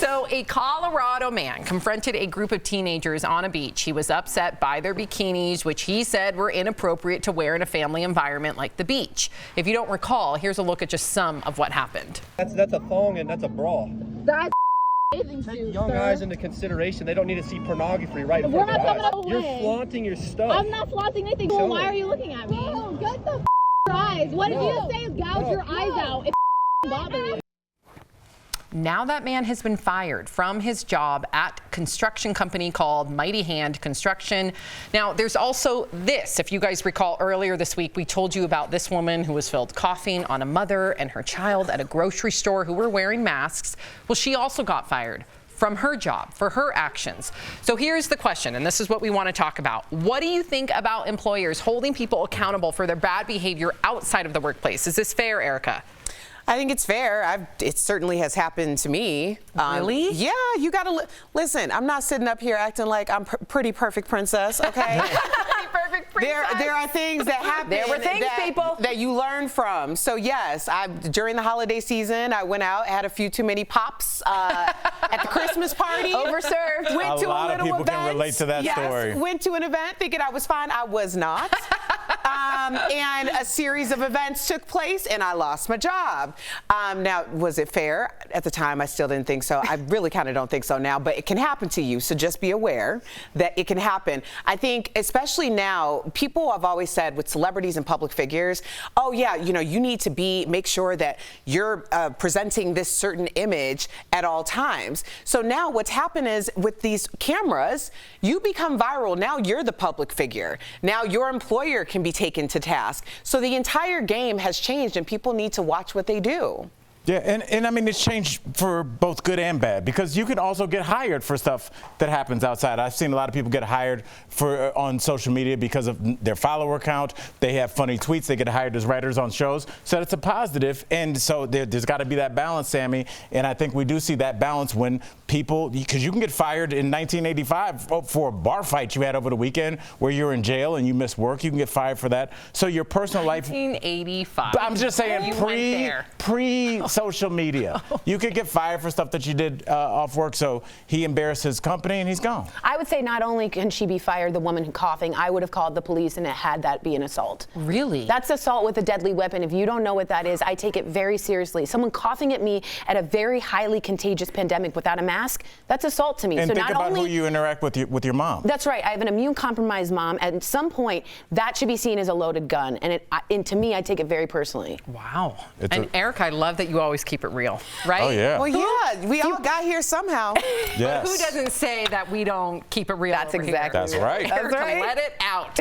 So a Colorado man confronted a group of teenagers on a beach. He was upset by their bikinis, which he said were inappropriate to wear in a family environment like the beach. If you don't recall, here's a look at just some of what happened. That's a thong and that's a bra. That's Take young eyes into consideration. They don't need to see pornography right in We're front not of coming their eyes. away. You're flaunting your stuff. I'm not flaunting anything. Well, why are you looking at me? No, get the eyes. What did you say? Gouge your eyes out. It bother you. Now that man has been fired from his job at construction company called Mighty Hand Construction. Now, there's also this. If you guys recall earlier this week, we told you about this woman who was filmed coughing on a mother and her child at a grocery store who were wearing masks. Well, she also got fired from her job for her actions. So here's the question, and this is what we want to talk about. What do you think about employers holding people accountable for their bad behavior outside of the workplace? Is this fair, Erica? I think it's fair. It certainly has happened to me. Really? Yeah, you gotta listen. I'm not sitting up here acting like I'm pretty perfect princess, okay? Pretty perfect princess. There are things that happen. There were things, people, that you learn from. So yes, during the holiday season, I went out, had a few too many pops at the Christmas party. Overserved. Went to a lot of people event. can relate to that story. Went to an event thinking I was fine. I was not. And a series of events took place, and I lost my job. Now, was it fair? At the time, I still didn't think so. I really kind of don't think so now, but it can happen to you, so just be aware that it can happen. I think, especially now, people have always said with celebrities and public figures, oh yeah, you need to make sure that you're presenting this certain image at all times. So now what's happened is with these cameras, you become viral. Now you're the public figure. Now your employer can be taken to task. So the entire game has changed, and people need to watch what they do. Yeah, and I mean, it's changed for both good and bad, because you can also get hired for stuff that happens outside. I've seen a lot of people get hired on social media because of their follower count. They have funny tweets. They get hired as writers on shows. So it's a positive. And so there's got to be that balance, Sammy. And I think we do see that balance when people, because you can get fired in 1985 for a bar fight you had over the weekend where you're in jail and you miss work. You can get fired for that. So your personal life. 1985. I'm just saying pre social media. You could get fired for stuff that you did off work. So he embarrassed his company and he's gone. I would say not only can she be fired, the woman coughing, I would have called the police and had that be an assault. Really? That's assault with a deadly weapon. If you don't know what that is, I take it very seriously. Someone coughing at me at a very highly contagious pandemic without a mask, that's assault to me. And so think not about only, who you interact with your mom. That's right. I have an immune compromised mom. At some point, that should be seen as a loaded gun. And to me, I take it very personally. Wow. And Eric, I love that you always keep it real, right? Oh, yeah. Well, yeah, we all got here somehow. Yes. But who doesn't say that we don't keep it real? That's over exactly here? That's right. Erica, That's right. let it out.